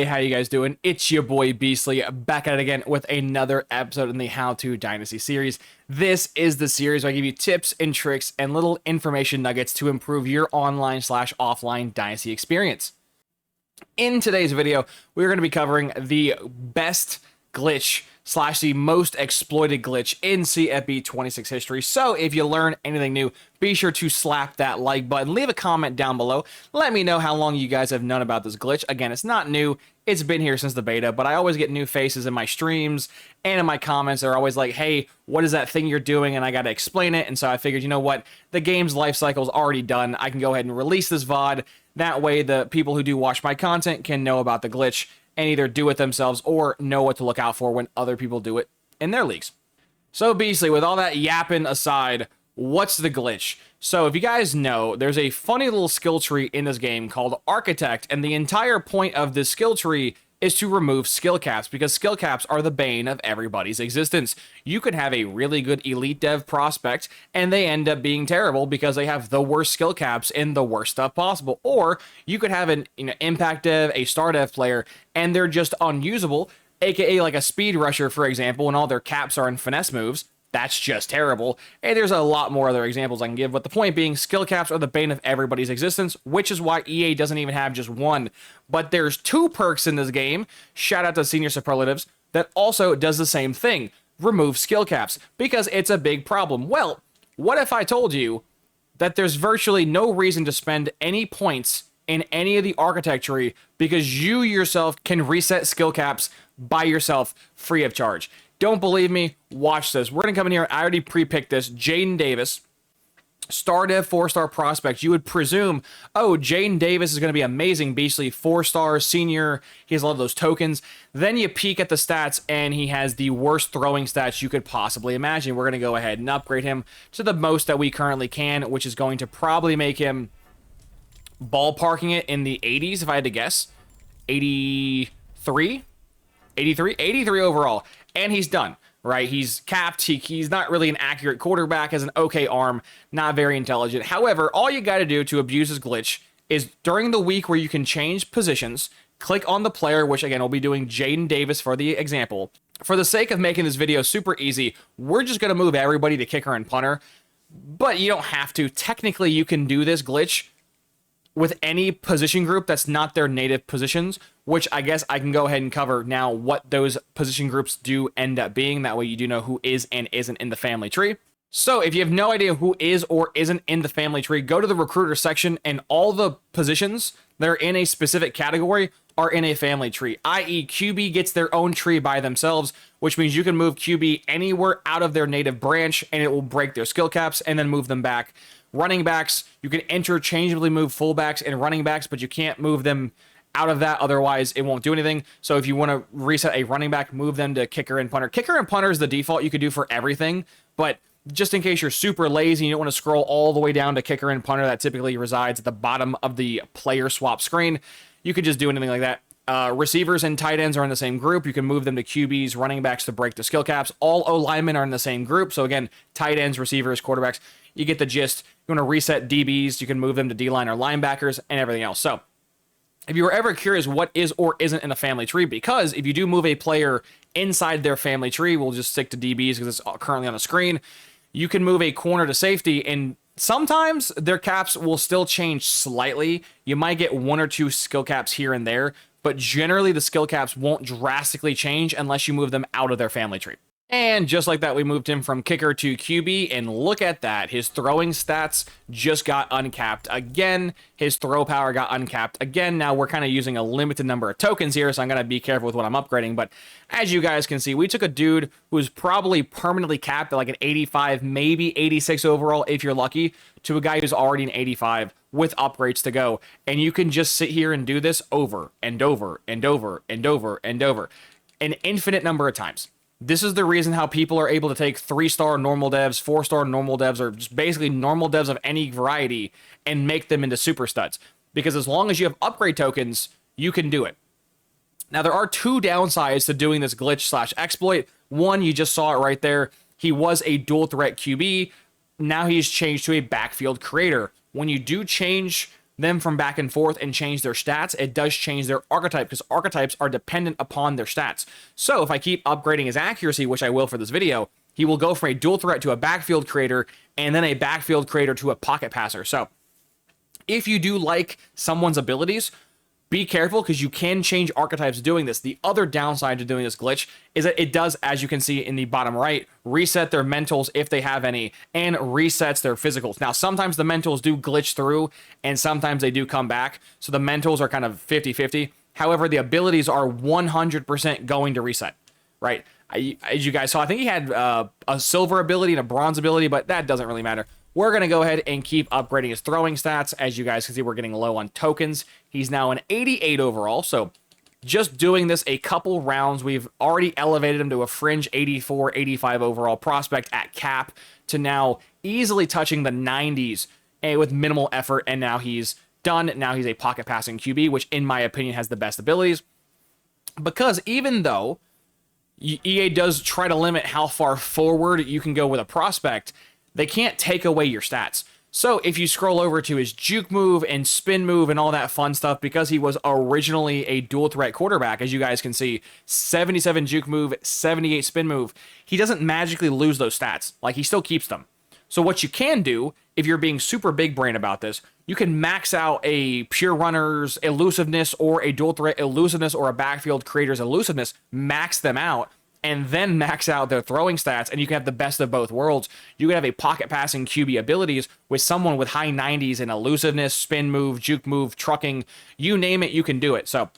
Hey, how you guys doing? It's your boy Beastly back at it again with another episode in the How to Dynasty series. This is the series where I give you tips and tricks and little information nuggets to improve your online/offline Dynasty experience. In today's video, we're going to be covering the best glitch / the most exploited glitch in CFB 26 history. So if you learn anything new, be sure to slap that like button, leave a comment down below, let me know how long you guys have known about this glitch. Again, it's not new, it's been here since the beta, but I always get new faces in my streams and in my comments. They're always like, hey, what is that thing you're doing? And I got to explain it. And so I figured, you know what, the game's life cycle is already done. I can go ahead and release this VOD. That way the people who do watch my content can know about the glitch and either do it themselves or know what to look out for when other people do it in their leagues. So Beastly, with all that yapping aside, what's the glitch? So if you guys know, there's a funny little skill tree in this game called Architect, and the entire point of this skill tree is to remove skill caps, because skill caps are the bane of everybody's existence. You could have a really good elite dev prospect, and they end up being terrible because they have the worst skill caps and the worst stuff possible. Or you could have an impact dev, a star dev player, and they're just unusable, aka like a speed rusher, for example, and all their caps are in finesse moves. That's just terrible. And there's a lot more other examples I can give, but the point being, skill caps are the bane of everybody's existence, which is why EA doesn't even have just one. But there's two perks in this game, shout out to Senior Superlatives, that also does the same thing, remove skill caps, because it's a big problem. Well, what if I told you that there's virtually no reason to spend any points in any of the architecture because you yourself can reset skill caps by yourself free of charge? Don't believe me? Watch this. We're going to come in here. I already pre-picked this. Jaden Davis, star dev, 4-star prospect. You would presume, oh, Jaden Davis is going to be amazing, Beastly, 4-star, senior. He has a lot of those tokens. Then you peek at the stats, and he has the worst throwing stats you could possibly imagine. We're going to go ahead and upgrade him to the most that we currently can, which is going to probably make him ballparking it in the 80s, if I had to guess. 83 overall. And he's done, right? He's capped. He's not really an accurate quarterback, has an okay arm, not very intelligent. However, all you got to do to abuse this glitch is during the week where you can change positions, click on the player, which again, we'll be doing Jaden Davis for the example. For the sake of making this video super easy, we're just going to move everybody to kicker and punter, but you don't have to. Technically, you can do this glitch with any position group that's not their native positions, which I guess I can go ahead and cover now what those position groups do end up being. That way you do know who is and isn't in the family tree. So if you have no idea who is or isn't in the family tree, go to the recruiter section, and all the positions that are in a specific category are in a family tree, i.e. QB gets their own tree by themselves, which means you can move QB anywhere out of their native branch and it will break their skill caps and then move them back. Running backs, you can interchangeably move fullbacks and running backs, but you can't move them out of that, otherwise it won't do anything. So if you want to reset a running back, move them to kicker and punter. Kicker and punter is the default you could do for everything, but just in case you're super lazy and you don't want to scroll all the way down to kicker and punter, that typically resides at the bottom of the player swap screen, you could just do anything like that. Receivers and tight ends are in the same group. You can move them to QBs, running backs to break the skill caps. All O linemen are in the same group. So again, tight ends, receivers, quarterbacks, you get the gist. You want to reset DBs, you can move them to D-line or linebackers and everything else. So if you were ever curious what is or isn't in a family tree, because if you do move a player inside their family tree, we'll just stick to DBs because it's currently on the screen, you can move a corner to safety, and sometimes their caps will still change slightly. You might get one or two skill caps here and there, but generally the skill caps won't drastically change unless you move them out of their family tree. And just like that, we moved him from kicker to QB, and look at that. His throwing stats just got uncapped again. His throw power got uncapped again. Now we're kind of using a limited number of tokens here, so I'm going to be careful with what I'm upgrading. But as you guys can see, we took a dude who's probably permanently capped at like an 85, maybe 86 overall if you're lucky, to a guy who's already an 85 with upgrades to go. And you can just sit here and do this over and over and over and over and over an infinite number of times. This is the reason how people are able to take 3-star normal devs, 4-star normal devs, or just basically normal devs of any variety and make them into super studs. Because as long as you have upgrade tokens, you can do it. Now, there are two downsides to doing this glitch / exploit. One, you just saw it right there. He was a dual threat QB. Now he's changed to a backfield creator. When you do change them from back and forth and change their stats, it does change their archetype, because archetypes are dependent upon their stats. So if I keep upgrading his accuracy, which I will for this video, he will go from a dual threat to a backfield creator, and then a backfield creator to a pocket passer. So if you do like someone's abilities, be careful, because you can change archetypes doing this. The other downside to doing this glitch is that it does, as you can see in the bottom right, reset their mentals if they have any, and resets their physicals. Now, sometimes the mentals do glitch through, and sometimes they do come back. So the mentals are kind of 50-50. However, the abilities are 100% going to reset, right? As you guys saw, I think he had a silver ability and a bronze ability, but that doesn't really matter. We're going to go ahead and keep upgrading his throwing stats. As you guys can see, we're getting low on tokens. He's now an 88 overall, so just doing this a couple rounds, we've already elevated him to a fringe 84, 85 overall prospect at cap, to now easily touching the 90s with minimal effort, and now he's done. Now he's a pocket passing QB, which in my opinion has the best abilities, because even though EA does try to limit how far forward you can go with a prospect, they can't take away your stats. So if you scroll over to his juke move and spin move and all that fun stuff, because he was originally a dual threat quarterback, as you guys can see, 77 juke move, 78 spin move, he doesn't magically lose those stats. Like, he still keeps them. So what you can do, if you're being super big brain about this, you can max out a pure runner's elusiveness or a dual threat elusiveness or a backfield creator's elusiveness, max them out, and then max out their throwing stats, and you can have the best of both worlds. You can have a pocket passing QB abilities with someone with high 90s in elusiveness, spin move, juke move, trucking, you name it, you can do it. So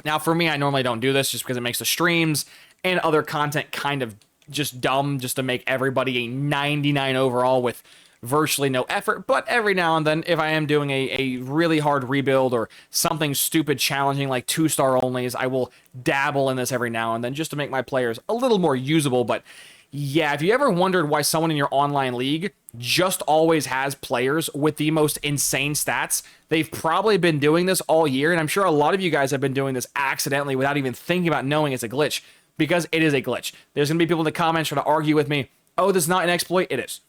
now for me, I normally don't do this just because it makes the streams and other content kind of just dumb, just to make everybody a 99 overall with virtually no effort. But every now and then, if I am doing a really hard rebuild or something stupid challenging like 2-star onlys, I will dabble in this every now and then just to make my players a little more usable. But yeah, if you ever wondered why someone in your online league just always has players with the most insane stats, they've probably been doing this all year, and I'm sure a lot of you guys have been doing this accidentally without even thinking about knowing it's a glitch, because it is a glitch. There's going to be people in the comments trying to argue with me, oh, this is not an exploit. It is.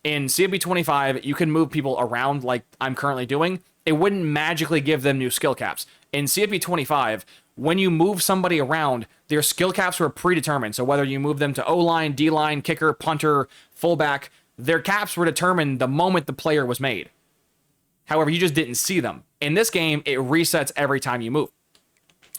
In CFB 25, you can move people around like I'm currently doing. It wouldn't magically give them new skill caps. In CFB 25, when you move somebody around, their skill caps were predetermined. So whether you move them to O-line, D-line, kicker, punter, fullback, their caps were determined the moment the player was made. However, you just didn't see them. In this game, it resets every time you move.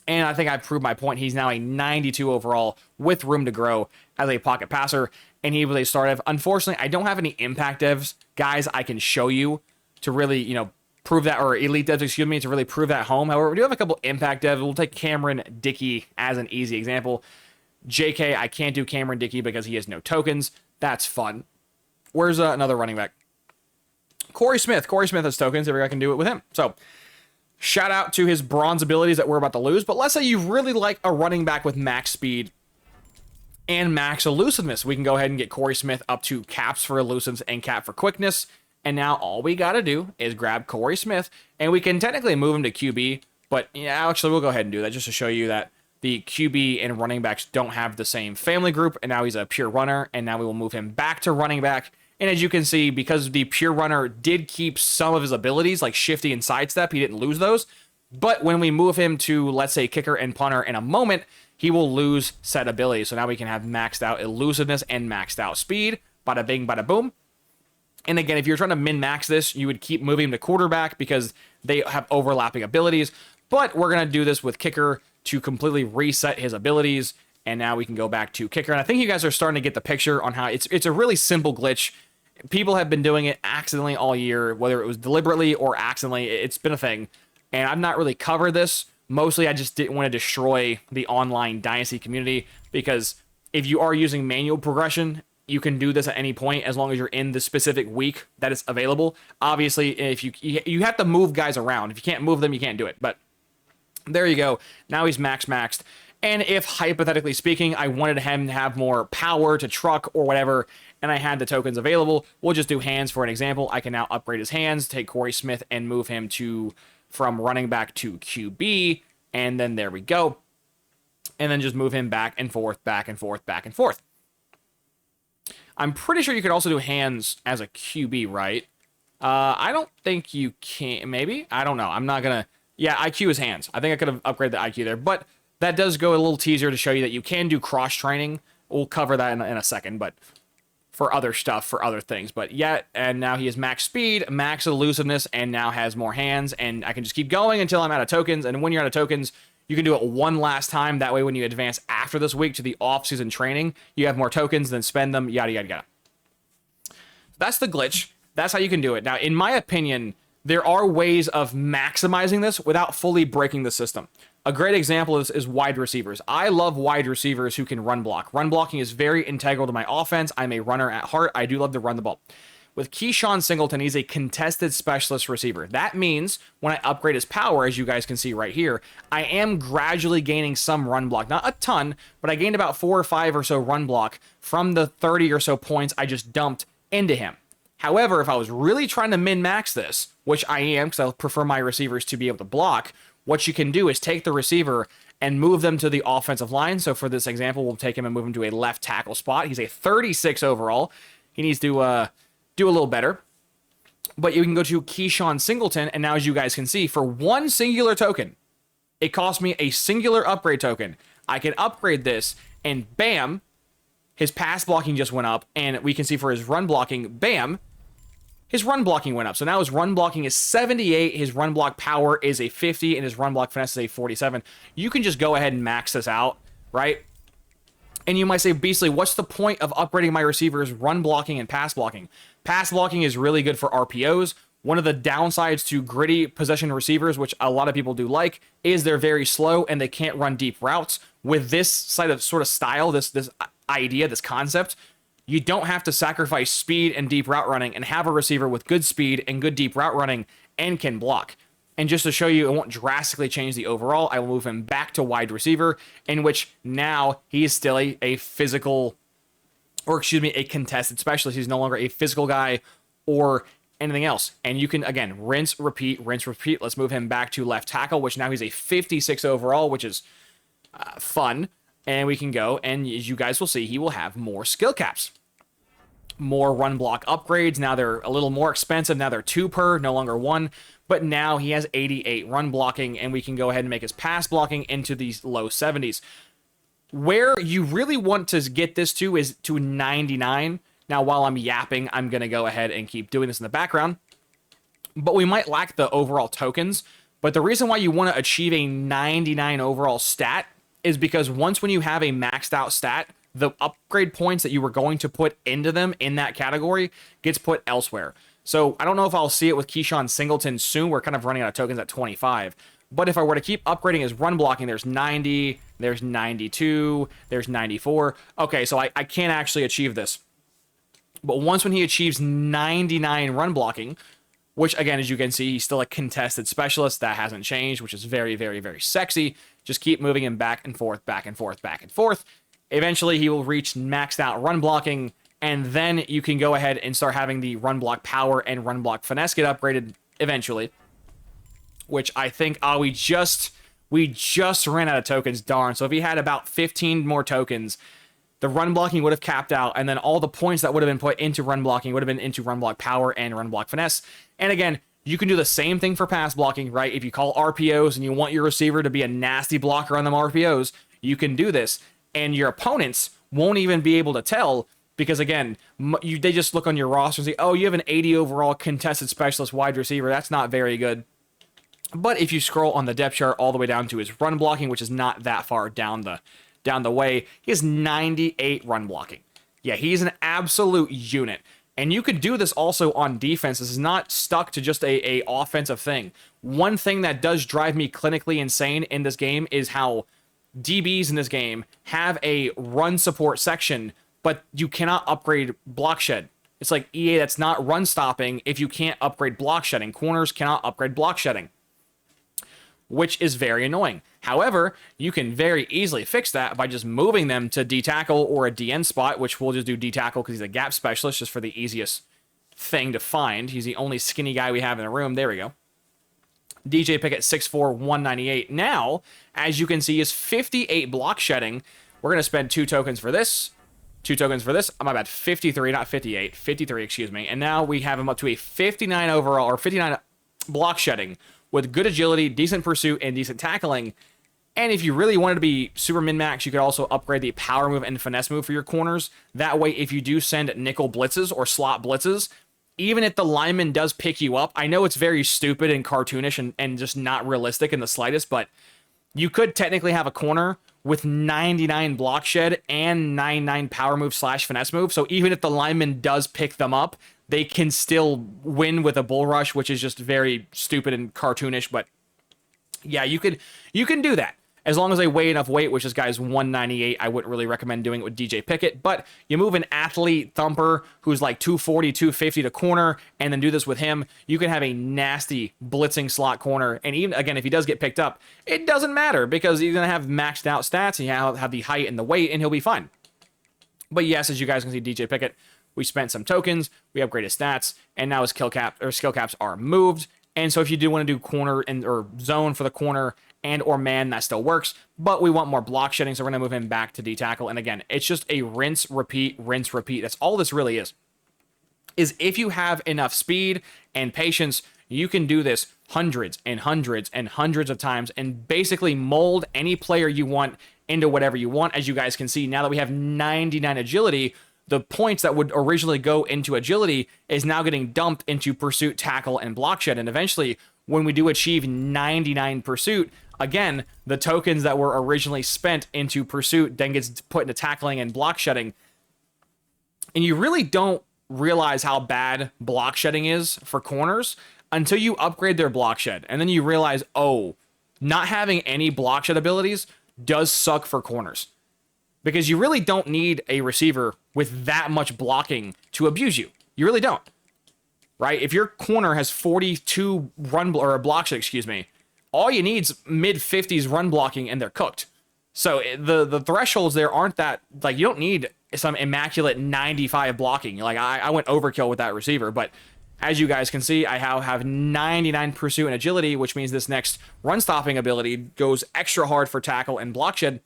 And I think I've proved my point. He's now a 92 overall with room to grow as a pocket passer. And he was a start dev. Unfortunately, I don't have any impact devs, guys, I can show you to really, prove that, or elite devs, excuse me, to really prove that home. However, we do have a couple impact devs. We'll take Cameron Dickey as an easy example. JK, I can't do Cameron Dickey because he has no tokens. That's fun. Where's another running back? Corey Smith. Corey Smith has tokens. Every guy can do it with him. So shout out to his bronze abilities that we're about to lose. But let's say you really like a running back with max speed and max elusiveness. We can go ahead and get Corey Smith up to caps for elusiveness and cap for quickness. And now all we got to do is grab Corey Smith, and we can technically move him to QB. But yeah, actually, we'll go ahead and do that just to show you that the QB and running backs don't have the same family group. And now he's a pure runner. And now we will move him back to running back. And as you can see, because the pure runner did keep some of his abilities like shifty and sidestep, he didn't lose those. But when we move him to, let's say, kicker and punter in a moment, he will lose said abilities. So now we can have maxed out elusiveness and maxed out speed. Bada bing, bada boom. And again, if you're trying to min-max this, you would keep moving him to quarterback because they have overlapping abilities. But we're going to do this with kicker to completely reset his abilities. And now we can go back to kicker. And I think you guys are starting to get the picture on how it's a really simple glitch. People have been doing it accidentally all year, whether it was deliberately or accidentally. It's been a thing. And I've not really covered this. Mostly, I just didn't want to destroy the online Dynasty community, because if you are using manual progression, you can do this at any point as long as you're in the specific week that it's available. Obviously, if you have to move guys around. If you can't move them, you can't do it. But there you go. Now he's maxed. And if, hypothetically speaking, I wanted him to have more power to truck or whatever, and I had the tokens available, we'll just do hands for an example. I can now upgrade his hands, take Corey Smith, and move him from running back to QB, and then there we go. And then just move him back and forth, back and forth, back and forth. I'm pretty sure you could also do hands as a QB, right? I don't think you can. Maybe? I don't know. I'm not going to. Yeah, IQ is hands. I think I could have upgraded the IQ there. But that does go a little teaser to show you that you can do cross-training. We'll cover that in a second, but for other stuff, for other things. But yeah, and now he has max speed, max elusiveness, and now has more hands. And I can just keep going until I'm out of tokens. And when you're out of tokens, you can do it one last time. That way, when you advance after this week to the off-season training, you have more tokens, then spend them, yada, yada, yada. That's the glitch. That's how you can do it. Now, in my opinion, there are ways of maximizing this without fully breaking the system. A great example is wide receivers. I love wide receivers who can run block. Run blocking is very integral to my offense. I'm a runner at heart. I do love to run the ball. With Keyshawn Singleton, he's a contested specialist receiver. That means when I upgrade his power, as you guys can see right here, I am gradually gaining some run block. Not a ton, but I gained about 4 or 5 or so run block from the 30 or so points I just dumped into him. However, if I was really trying to min-max this, which I am because I prefer my receivers to be able to block, what you can do is take the receiver and move them to the offensive line. So for this example, we'll take him and move him to a left tackle spot. He's a 36 overall. He needs to do a little better. But you can go to Keyshawn Singleton, and now as you guys can see, for one singular token, it cost me a singular upgrade token. I can upgrade this, and bam, his pass blocking just went up, and we can see for his run blocking, bam, his run blocking went up. So now his run blocking is 78, his run block power is a 50, and his run block finesse is a 47. You can just go ahead and max this out, right? And you might say, Beastly, what's the point of upgrading my receivers run blocking and pass blocking? Pass blocking is really good for RPOs. One of the downsides to gritty possession receivers, which a lot of people do like, is they're very slow and they can't run deep routes. With this sort of style, this idea, this concept, you don't have to sacrifice speed and deep route running and have a receiver with good speed and good deep route running and can block. And just to show you, it won't drastically change the overall, I will move him back to wide receiver, in which now he is still a physical, or excuse me, a contested specialist. He's no longer a physical guy or anything else. And you can, again, rinse, repeat, rinse, repeat. Let's move him back to left tackle, which now he's a 56 overall, which is fun. And we can go, and as you guys will see, he will have more skill caps. More run block upgrades. Now they're a little more expensive. Now they're 2 per, no longer 1. But now he has 88 run blocking, and we can go ahead and make his pass blocking into these low 70s. Where you really want to get this to is to 99. Now, while I'm yapping, I'm going to go ahead and keep doing this in the background. But we might lack the overall tokens. But the reason why you want to achieve a 99 overall stat is because once when you have a maxed out stat, the upgrade points that you were going to put into them in that category gets put elsewhere. So I don't know if I'll see it with Keyshawn Singleton soon. We're kind of running out of tokens at 25. But if I were to keep upgrading his run blocking, there's 90, there's 92, there's 94. Okay, so I can't actually achieve this. But once when he achieves 99 run blocking, which again, as you can see, he's still a contested specialist. That hasn't changed, which is very, very, very sexy. Just keep moving him back and forth, back and forth, back and forth. Eventually, he will reach maxed out run blocking, and then you can go ahead and start having the run block power and run block finesse get upgraded eventually. Which I think, we just ran out of tokens, darn. So if he had about 15 more tokens, the run blocking would have capped out, and then all the points that would have been put into run blocking would have been into run block power and run block finesse. And again, you can do the same thing for pass blocking, right? If you call RPOs and you want your receiver to be a nasty blocker on them RPOs, you can do this. And your opponents won't even be able to tell because, again, they just look on your roster and say, oh, you have an 80 overall contested specialist wide receiver. That's not very good. But if you scroll on the depth chart all the way down to his run blocking, which is not that far down the way, he has 98 run blocking. Yeah, he's an absolute unit. And you could do this also on defense. This is not stuck to just a offensive thing. One thing that does drive me clinically insane in this game is how DBs in this game have a run support section, but you cannot upgrade block shed. It's like EA, that's not run stopping if you can't upgrade block shedding. Corners cannot upgrade block shedding, which is very annoying. However, you can very easily fix that by just moving them to D tackle or a DN spot, which we'll just do D tackle because he's a gap specialist just for the easiest thing to find. He's the only skinny guy we have in the room. There we go. DJ Pickett 6'4", 198. Now, as you can see, is 58 block shedding. We're going to spend 2 tokens for this. 2 tokens for this. My bad, 53, not 58, 53, excuse me. And now we have him up to a 59 overall, or 59 block shedding with good agility, decent pursuit, and decent tackling. And if you really wanted to be super min-max, you could also upgrade the power move and finesse move for your corners. That way, if you do send nickel blitzes or slot blitzes, even if the lineman does pick you up, I know it's very stupid and cartoonish and just not realistic in the slightest, but you could technically have a corner with 99 block shed and 99 power move / finesse move. So even if the lineman does pick them up, they can still win with a bull rush, which is just very stupid and cartoonish. But yeah, you can do that. As long as they weigh enough weight, which this guy's 198, I wouldn't really recommend doing it with DJ Pickett. But you move an athlete thumper who's like 240, 250 to corner, and then do this with him. You can have a nasty blitzing slot corner. And even, again, if he does get picked up, it doesn't matter because he's going to have maxed out stats. And you have the height and the weight, and he'll be fine. But yes, as you guys can see, DJ Pickett, we spent some tokens, we upgraded stats, and now his skill caps are moved. And so if you do want to do corner or zone for the corner and or man, that still works, but we want more block shedding, so we're going to move him back to D-tackle. And again, it's just a rinse, repeat, rinse, repeat. That's all this really is if you have enough speed and patience, you can do this hundreds and hundreds and hundreds of times and basically mold any player you want into whatever you want. As you guys can see, now that we have 99 agility, the points that would originally go into agility is now getting dumped into pursuit, tackle, and block shed. And eventually, when we do achieve 99 pursuit, again, the tokens that were originally spent into pursuit then gets put into tackling and block shedding. And you really don't realize how bad block shedding is for corners until you upgrade their block shed. And then you realize, oh, not having any block shed abilities does suck for corners. Because you really don't need a receiver with that much blocking to abuse you. You really don't. Right? If your corner has 42 block shed, excuse me, all you need is mid-50s run blocking and they're cooked. So the thresholds there aren't that, like, you don't need some immaculate 95 blocking. Like, I went overkill with that receiver, but as you guys can see, I have 99 pursuit and agility, which means this next run stopping ability goes extra hard for tackle and block shed.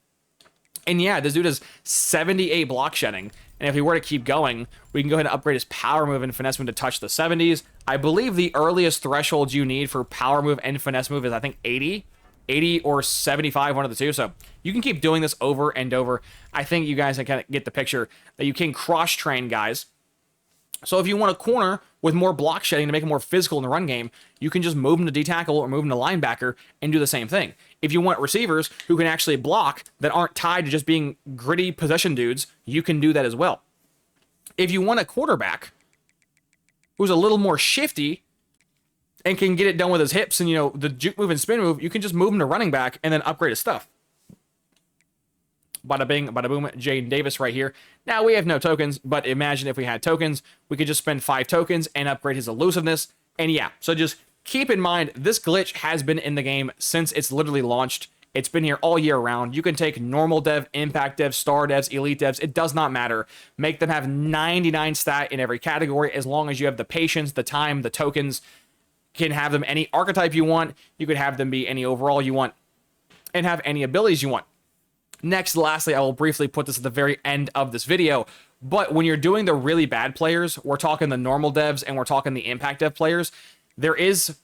And yeah, this dude has 78 block shedding. And if he were to keep going, we can go ahead and upgrade his power move and finesse move to touch the 70s. I believe the earliest threshold you need for power move and finesse move is, I think, 80 or 75, one of the two. So you can keep doing this over and over. I think you guys can kind of get the picture that you can cross-train guys. So if you want a corner with more block shedding to make it more physical in the run game, you can just move him to D-tackle or move him to linebacker and do the same thing. If you want receivers who can actually block that aren't tied to just being gritty possession dudes, you can do that as well. If you want a quarterback who's a little more shifty and can get it done with his hips and, the juke move and spin move, you can just move him to running back and then upgrade his stuff. Bada bing, bada boom, Jaden Davis right here. Now, we have no tokens, but imagine if we had tokens, we could just spend 5 tokens and upgrade his elusiveness. And yeah, so just keep in mind, this glitch has been in the game since it's literally launched. It's been here all year round. You can take normal dev, impact dev, star devs, elite devs. It does not matter. Make them have 99 stat in every category as long as you have the patience, the time, the tokens. You can have them any archetype you want. You could have them be any overall you want and have any abilities you want. Next, lastly, I will briefly put this at the very end of this video, but when you're doing the really bad players, we're talking the normal devs and we're talking the impact dev players, there is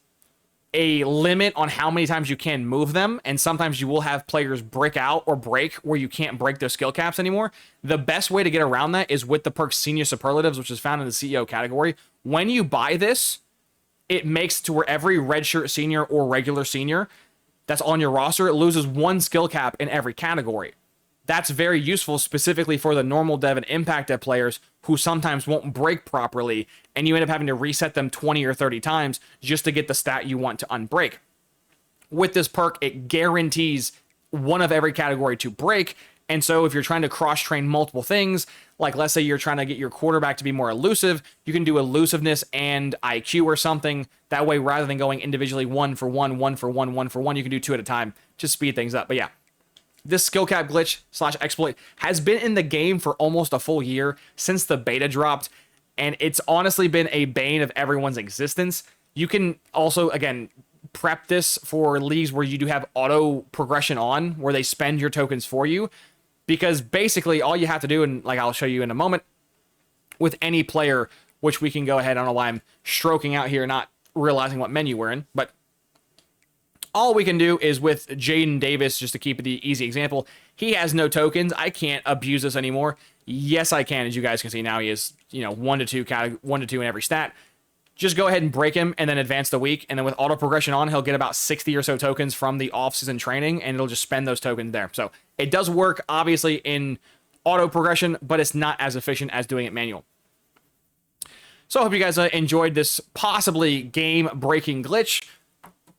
a limit on how many times you can move them, and sometimes you will have players brick out or break where you can't break their skill caps anymore. The best way to get around that is with the perk Senior Superlatives, which is found in the CEO category. When you buy this, it makes to where every redshirt senior or regular senior that's on your roster, it loses 1 skill cap in every category. That's very useful specifically for the normal dev and impact dev players who sometimes won't break properly, and you end up having to reset them 20 or 30 times just to get the stat you want to unbreak. With this perk, it guarantees one of every category to break, and so if you're trying to cross-train multiple things, like let's say you're trying to get your quarterback to be more elusive, you can do elusiveness and IQ or something. That way, rather than going individually 1 for 1, 1 for 1, 1 for 1, you can do 2 at a time to speed things up. But yeah, this skill cap glitch / exploit has been in the game for almost a full year since the beta dropped, and it's honestly been a bane of everyone's existence. You can also, again, prep this for leagues where you do have auto progression on, where they spend your tokens for you. because basically all you have to do, and like I'll show you in a moment, with any player, which we can go ahead, I don't know why I'm stroking out here, not realizing what menu we're in, but all we can do is with Jaden Davis, just to keep it the easy example, he has no tokens. I can't abuse this anymore. Yes, I can. As you guys can see now, he is, 1 to 2 in every stat. Just go ahead and break him and then advance the week. And then with auto progression on, he'll get about 60 or so tokens from the off-season training, and it'll just spend those tokens there. So it does work, obviously, in auto progression, but it's not as efficient as doing it manual. So I hope you guys enjoyed this possibly game-breaking glitch.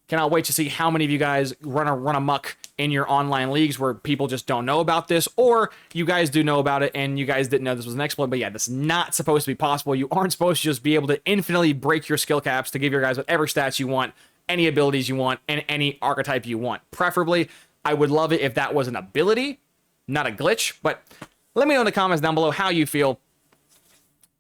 Cannot wait to see how many of you guys run amok in your online leagues where people just don't know about this, or you guys do know about it and you guys didn't know this was an exploit. But yeah, this is not supposed to be possible. You aren't supposed to just be able to infinitely break your skill caps to give your guys whatever stats you want, any abilities you want, and any archetype you want. Preferably, I would love it if that was an ability, not a glitch. But let me know in the comments down below how you feel.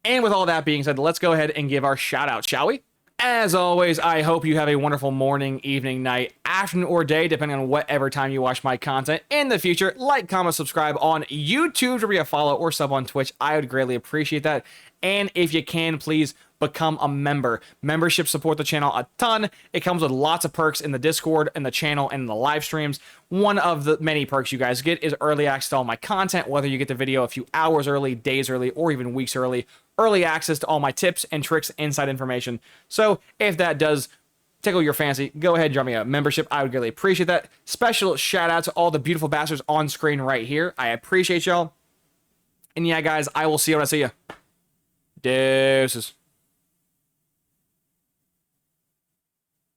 And with all that being said, let's go ahead and give our shout out, shall we? As always, I hope you have a wonderful morning, evening, night, afternoon, or day, depending on whatever time you watch my content in the future. Like, comment, subscribe on YouTube to be a follow or sub on Twitch. I would greatly appreciate that. And if you can, please become a member. Memberships support the channel a ton. It comes with lots of perks in the Discord, in the channel, and in the live streams. One of the many perks you guys get is early access to all my content, whether you get the video a few hours early, days early, or even weeks early. Early access to all my tips and tricks, inside information. So if that does tickle your fancy, go ahead and drop me a membership. I would greatly appreciate that. Special shout out to all the beautiful bastards on screen right here. I appreciate y'all. And yeah, guys, I will see you when I see you. Deuces.